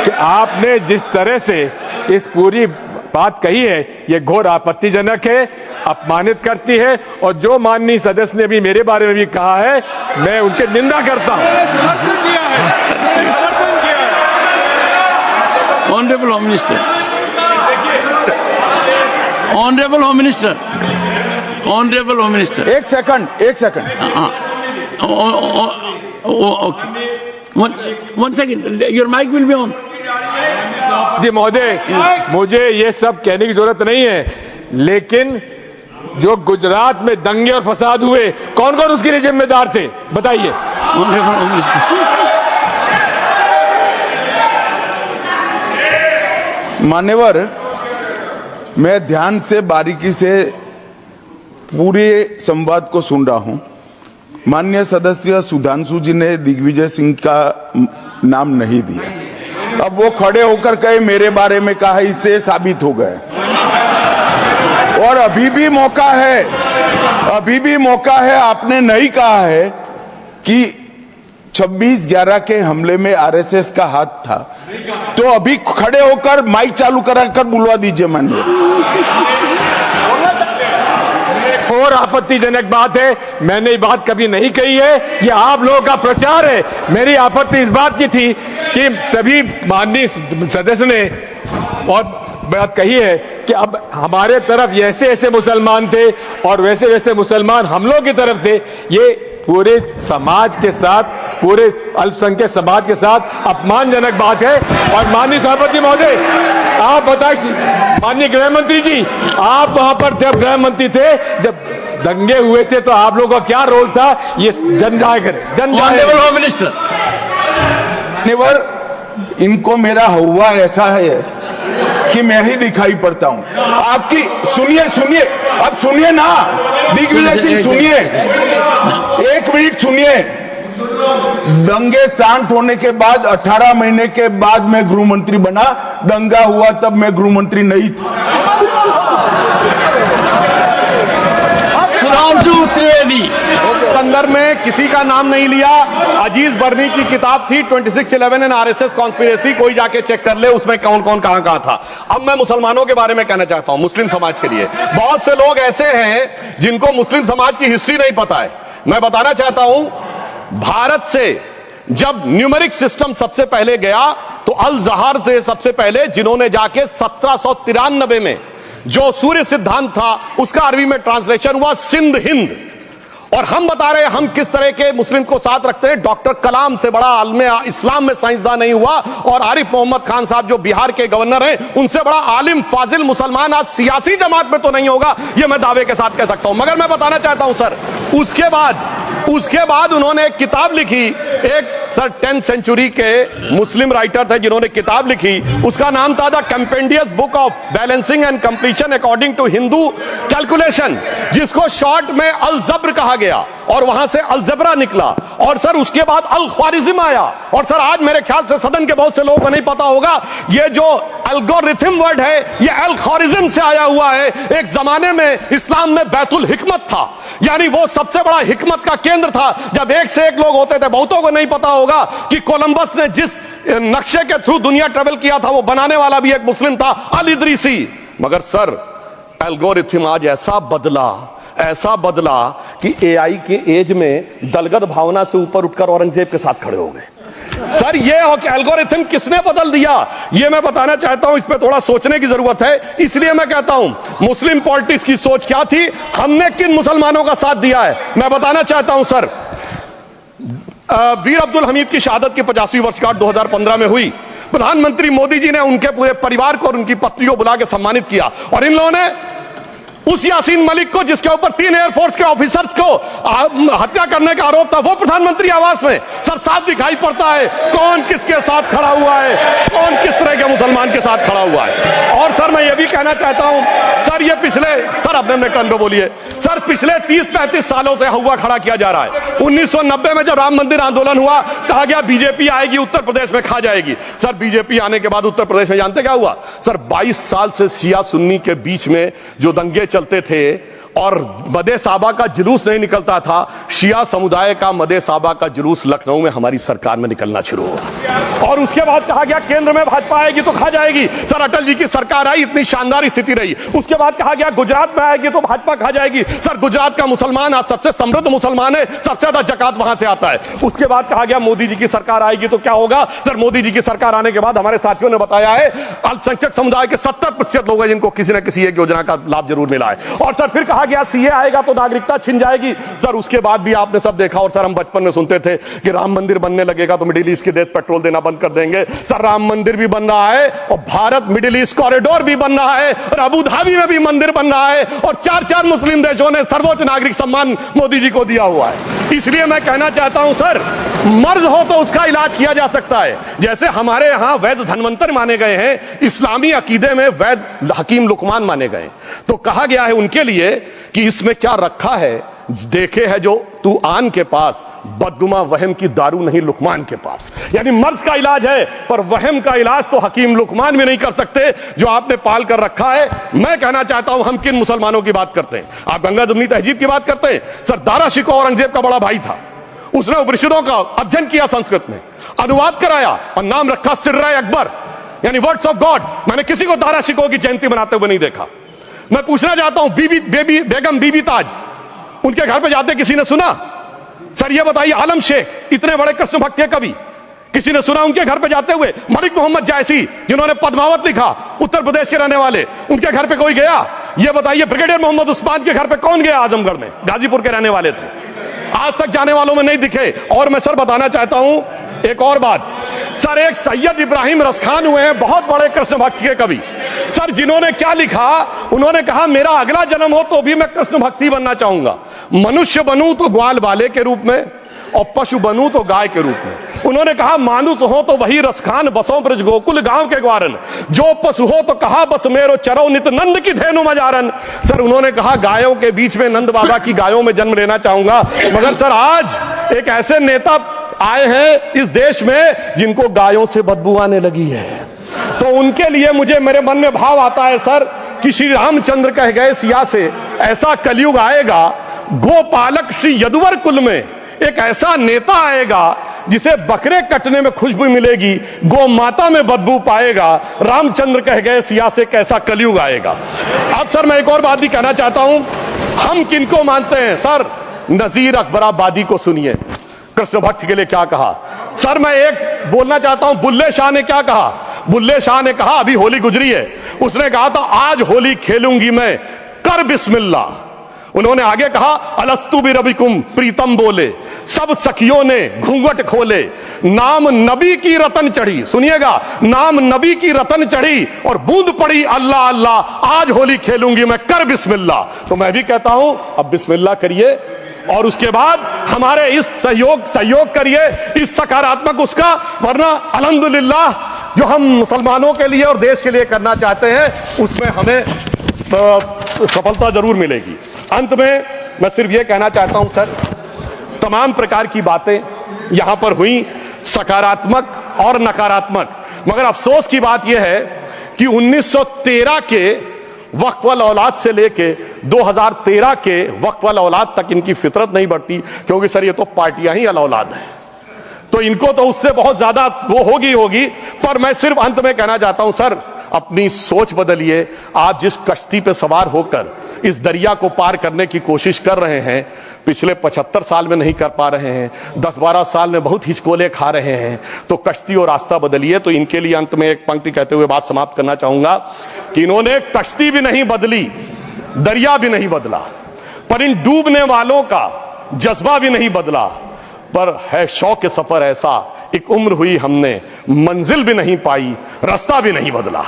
कि आपने जिस तरह से इस पूरी बात कही है, ये घोर आपत्तिजनक है, अपमानित करती है। और जो माननीय सदस्य ने भी मेरे बारे में भी कहा है, मैं उनकी निंदा करता हूं। Honorable Home Minister. Honorable Home Minister. Honorable Home Minister. एक second. Okay. One second. Your mic will be on. जी महोदय, मुझे ये सब कहने की जरूरत नहीं है, लेकिन जो गुजरात में दंगे और फसाद हुए, कौन कौन उसके लिए जिम्मेदार थे बताइए। Honorable Home Minister. मान्यवर, मैं ध्यान से बारीकी से पूरे संवाद को सुन रहा हूं। माननीय सदस्य सुधांशु जी ने दिग्विजय सिंह का नाम नहीं दिया। अब वो खड़े होकर कहे मेरे बारे में कहा, इससे साबित हो गए। और अभी भी मौका है। आपने नहीं कहा है कि 26/11 के हमले में आरएसएस का हाथ था, तो अभी खड़े होकर माइक चालू कराकर बुलवा दीजिए। माननीय, और आपत्तिजनक बात है, मैंने ये बात कभी नहीं कही है, ये आप लोगों का प्रचार है। मेरी आपत्ति इस बात की थी कि सभी माननीय सदस्य ने और बात कही है कि अब हमारे तरफ ऐसे मुसलमान थे और वैसे मुसलमान हम लोगों की तरफ थे। ये पूरे समाज के साथ, पूरे अल्पसंख्यक समाज के साथ अपमानजनक बात है। और माननीय सभापति महोदय, आप बताइए, माननीय गृह मंत्री जी, आप वहां पर थे, गृह मंत्री थे जब दंगे हुए थे, तो आप लोगों का क्या रोल था, ये जन जाए। Home minister. इनको मेरा हुआ ऐसा है कि मैं ही दिखाई पड़ता हूं। आपकी सुनिए, अब सुनिए ना दिग्विजय सिंह, सुनिए, 1 मिनट सुनिए। दंगे शांत होने के बाद 18 महीने के बाद मैं गृह मंत्री बना। दंगा हुआ तब मैं गृह मंत्री नहीं था। सुधांशु त्रिवेदी संदर्भ में किसी का नाम नहीं लिया। अजीज बर्नी की किताब थी 2611 एंड आरएसएस कॉन्स्पिरेसी, कोई जाके चेक कर ले उसमें कौन कौन कहां था। अब मैं मुसलमानों के बारे में कहना चाहता हूं, मुस्लिम समाज के लिए। बहुत से लोग ऐसे हैं जिनको मुस्लिम समाज की हिस्ट्री नहीं पता है। मैं बताना चाहता हूं, भारत से जब न्यूमेरिक सिस्टम सबसे पहले गया तो अल जहर थे सबसे पहले, जिन्होंने जाके 1793 में जो सूर्य सिद्धांत था उसका अरबी में ट्रांसलेशन हुआ सिंध हिंद। और हम बता रहे हैं हम किस तरह के मुस्लिम को साथ रखते हैं। डॉक्टर कलाम से बड़ा आलम इस्लाम में साइंसदान नहीं हुआ, और आरिफ मोहम्मद खान साहब जो बिहार के गवर्नर हैं उनसे बड़ा आलिम फाजिल मुसलमान आज सियासी जमात में तो नहीं होगा, यह मैं दावे के साथ कह सकता हूं। मगर मैं बताना चाहता हूं सर, उसके बाद उन्होंने एक किताब लिखी, एक सर 10th सेंचुरी के मुस्लिम राइटर थे जिन्होंने किताब लिखी, उसका नाम था the compendious book of balancing and completion according to Hindu calculation, जिसको शॉर्ट में अल जब्र कहा गया, और वहां से अलजबरा निकला, और सर उसके बाद अल ख्वारिज्म आया। और सर आज मेरे ख्याल से सदन के बहुत से लोगों को नहीं पता होगा, ये जो एल्गोरिथम वर्ड है ये अल ख्वारिज्म से आया हुआ है। एक जमाने में इस्लाम में बैतुल हिकमत था, यानी वो सबसे बड़ा हिकमत का केंद्र था, जब एक से एक लोग होते थे। बहुतों को नहीं पता होगा कि कोलंबस ने जिस नक्शे के थ्रू दुनिया ट्रेवल किया था वो बनाने वाला भी एक मुस्लिम था, अल इदरीसी। मगर सर एल्गोरिथम आज ऐसा बदला कि एआई के एज में दलगत भावना से ऊपर उठकर औरंगजेब के साथ खड़े हो गए। सर ये एल्गोरिथम किसने बदल दिया, ये मैं बताना चाहता हूं, इस पे थोड़ा सोचने की जरूरत है। इसलिए मैं कहता हूं मुस्लिम पॉलिटिक्स की सोच क्या थी, हमने किन मुसलमानों का साथ दिया है, मैं बताना चाहता हूं सर। वीर अब्दुल हमीद की शहादत की 50वीं वर्षगांठ 2015 में हुई। प्रधानमंत्री मोदी जी ने उनके पूरे परिवार को और उनकी पत्नी को बुला के सम्मानित किया, और इन लोगों ने उस यासीन मलिक को जिसके ऊपर 3 एयरफोर्स के ऑफिसर्स को हत्या करने का आरोप था, वो प्रधानमंत्री आवास में सर साफ दिखाई पड़ता है कौन किसके साथ खड़ा हुआ है, कौन किस तरह के मुसलमान के साथ खड़ा हुआ है। और सर मैं ये भी कहना चाहता हूं सर, ये सर अपने टर्न पे बोलिए सर, पिछले 30-35 सालों से हुआ खड़ा किया जा रहा है। 1990 में जब राम मंदिर आंदोलन हुआ, कहा गया बीजेपी आएगी उत्तर प्रदेश में खा जाएगी। सर बीजेपी आने के बाद उत्तर प्रदेश में जानते क्या हुआ सर, 22 साल से शिया सुन्नी के बीच में जो दंगे चलते थे और मदे साबा का जुलूस नहीं निकलता था, शिया समुदाय का मदे साबा का जुलूस लखनऊ में हमारी सरकार में निकलना शुरू हुआ। और उसके बाद कहा गया केंद्र में भाजपा आएगी तो खा जाएगी। सर अटल जी की सरकार आई, इतनी शानदार स्थिति रही। उसके बाद कहा गया गुजरात में आएगी तो भाजपा खा जाएगी। सर गुजरात का मुसलमान आज सबसे समृद्ध मुसलमान है, सबसे ज्यादा जकात वहां से आता है। उसके बाद कहा गया मोदी जी की सरकार आएगी तो क्या होगा। सर मोदी जी की सरकार आने के बाद हमारे साथियों ने बताया है अल्पसंख्यक समुदाय के 70% लोग हैं जिनको किसी न किसी एक योजना का लाभ जरूर मिला है। और सर फिर कहा गया सीए आएगा तो नागरिकता छिन जाएगी। सर उसके बाद भी आपने सब देखा, और सर हम बचपन में सुनते थे कि राम मंदिर बनने लगेगा तो मिडिल ईस्ट के देश पेट्रोल देना बंद कर देंगे। सर राम मंदिर भी बन रहा है, और भारत मिडिल ईस्ट कॉरिडोर भी बन रहा है, और अबू धाबी में भी मंदिर बन रहा है, और 4 मुस्लिम देशों ने सर्वोच्च नागरिक सम्मान मोदी जी को दिया हुआ है। इसलिए मैं कहना चाहता हूं सर, मर्ज हो तो उसका इलाज किया जा सकता है। जैसे हमारे यहां वैद धन्वंतर माने गए हैं, इस्लामी अकीदे में वैद हकीम लुकमान माने गए, तो कहा गया है उनके लिए कि इसमें क्या रखा है, देखे है जो तू आन के पास, बददुमा वहम की दारू नहीं लुकमान के पास। यानी मर्ज का इलाज है, पर वहम का इलाज तो हकीम लुकमान भी नहीं कर सकते जो आपने पाल कर रखा है। मैं कहना चाहता हूं हम किन मुसलमानों की बात करते हैं, आप गंगा जमुनी तहजीब की बात करते हैं। सर दारा शिकोह औरंगजेब का बड़ा भाई था, उसने उपनिषदों का अध्ययन किया, संस्कृत में अनुवाद कराया और नाम रखा सिर्रा अकबर, यानी वर्ड्स ऑफ गॉड। मैंने किसी को दारा शिकोह की जयंती मनाते हुए नहीं देखा। मैं पूछना चाहता हूं बेगम बीबी ताज, उनके घर पे जाते किसी ने सुना? सर ये बताइए, आलम शेख इतने बड़े कृष्ण भक्त के कवि, किसी ने सुना उनके घर पे जाते हुए? मलिक मोहम्मद जायसी जिन्होंने पद्मावत लिखा, उत्तर प्रदेश के रहने वाले, उनके घर पे कोई गया? ये बताइए ब्रिगेडियर मोहम्मद उस्मान के घर पे कौन गया? आजमगढ़ में, गाजीपुर के रहने वाले थे, आज तक जाने वालों में नहीं दिखे। और मैं सर बताना चाहता हूं एक और बात, सर एक सैयद इब्राहिम रसखान हुए हैं, बहुत बड़े कृष्ण भक्ति के कवि। सर जिन्होंने क्या लिखा, उन्होंने कहा मेरा अगला जन्म हो तो भी मैं कृष्ण भक्ति बनना चाहूंगा, मनुष्य बनूं तो ग्वाल बाले के रूप में, और पशु बनूं तो गाय के रूप में। उन्होंने कहा मानुष हो तो वही रसखान, बसों ब्रज गोकुल गांव के ग्वारन, जो पशु हो तो कहा बस मेरो चरो नित नंद की धेनु मजारन। सर उन्होंने कहा गायों के बीच में नंद बाबा की गायों में जन्म लेना चाहूंगा। मगर सर आज एक ऐसे नेता आए हैं इस देश में जिनको गायों से बदबू आने लगी है, तो उनके लिए मुझे मेरे मन में भाव आता है सर कि श्री रामचंद्र कह गए सिया से, ऐसा कलयुग आएगा गोपालक श्री यदुवर कुल में एक ऐसा नेता आएगा जिसे बकरे कटने में खुशबू मिलेगी, गौ माता में बदबू पाएगा। रामचंद्र कह गए सिया से कैसा कलयुग आएगा। अब सर मैं एक और बात भी कहना चाहता हूं, हम किनको मानते हैं? सर नजीर अकबराबादी को सुनिए, कृष्ण भक्त के लिए क्या कहा। सर मैं एक बोलना चाहता हूं, बुल्ले शाह ने क्या कहा? बुल्ले शाह ने कहा, अभी होली गुजरी है, उसने कहा था आज होली खेलूंगी मैं, कर बिस्मिल्लाह। उन्होंने आगे कहा, अलस्तु बि रबिकुम, प्रीतम बोले, सब सखियों ने घूंघट खोले, नाम नबी की रतन चढ़ी, सुनिएगा, नाम नबी की रतन चढ़ी और बूंद पड़ी अल्लाह अल्लाह, आज होली खेलूंगी मैं, कर बिस्मिल्लाह। तो मैं भी कहता हूं अब बिस्मिल्लाह करिए और उसके बाद हमारे इस सहयोग करिए, इस सकारात्मक उसका, वरना अल्हम्दुलिल्लाह जो हम मुसलमानों के लिए और देश के लिए करना चाहते हैं उसमें हमें सफलता जरूर मिलेगी। अंत में मैं सिर्फ यह कहना चाहता हूं सर, तमाम प्रकार की बातें यहां पर हुई, सकारात्मक और नकारात्मक, मगर अफसोस की बात यह है कि 1913 के वक्फ वाल औलाद से लेके 2013 के वक्फ वाल औलाद तक इनकी फितरत नहीं बढ़ती, क्योंकि सर ये तो पार्टियां ही अल औलाद हैं, तो इनको तो उससे बहुत ज्यादा वो होगी। पर मैं सिर्फ अंत में कहना चाहता हूं सर, अपनी सोच बदलिए। आप जिस कश्ती पे सवार होकर इस दरिया को पार करने की कोशिश कर रहे हैं, पिछले 75 साल में नहीं कर पा रहे हैं, 10-12 साल में बहुत हिचकोले खा रहे हैं, तो कश्ती और रास्ता बदलिए। तो इनके लिए अंत में एक पंक्ति कहते हुए बात समाप्त करना चाहूंगा कि इन्होंने कश्ती भी नहीं बदली, दरिया भी नहीं बदला, पर इन डूबने वालों का जज्बा भी नहीं बदला, पर है शौक के सफर ऐसा, एक उम्र हुई हमने, मंजिल भी नहीं पाई, रास्ता भी नहीं बदला।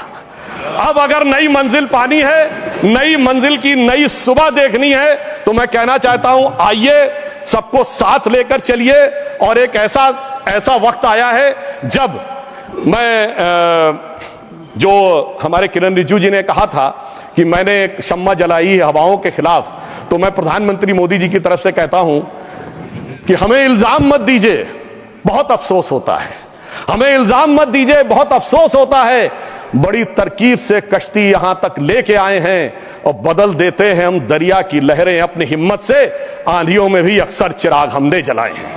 अब अगर नई मंजिल पानी है, नई मंजिल की नई सुबह देखनी है, तो मैं कहना चाहता हूं आइए सबको साथ लेकर चलिए। और एक ऐसा वक्त आया है जब जो हमारे किरण रिजिजू जी ने कहा था कि मैंने एक शम्मा जलाई हवाओं के खिलाफ, तो मैं प्रधानमंत्री मोदी जी की तरफ से कहता हूं कि हमें इल्जाम मत दीजिए, बहुत अफसोस होता है, हमें इल्जाम मत दीजिए, बहुत अफसोस होता है। बड़ी तरकीब से कश्ती यहां तक लेके आए हैं और बदल देते हैं हम दरिया की लहरें अपनी हिम्मत से, आंधियों में भी अक्सर चिराग हमने जलाए हैं।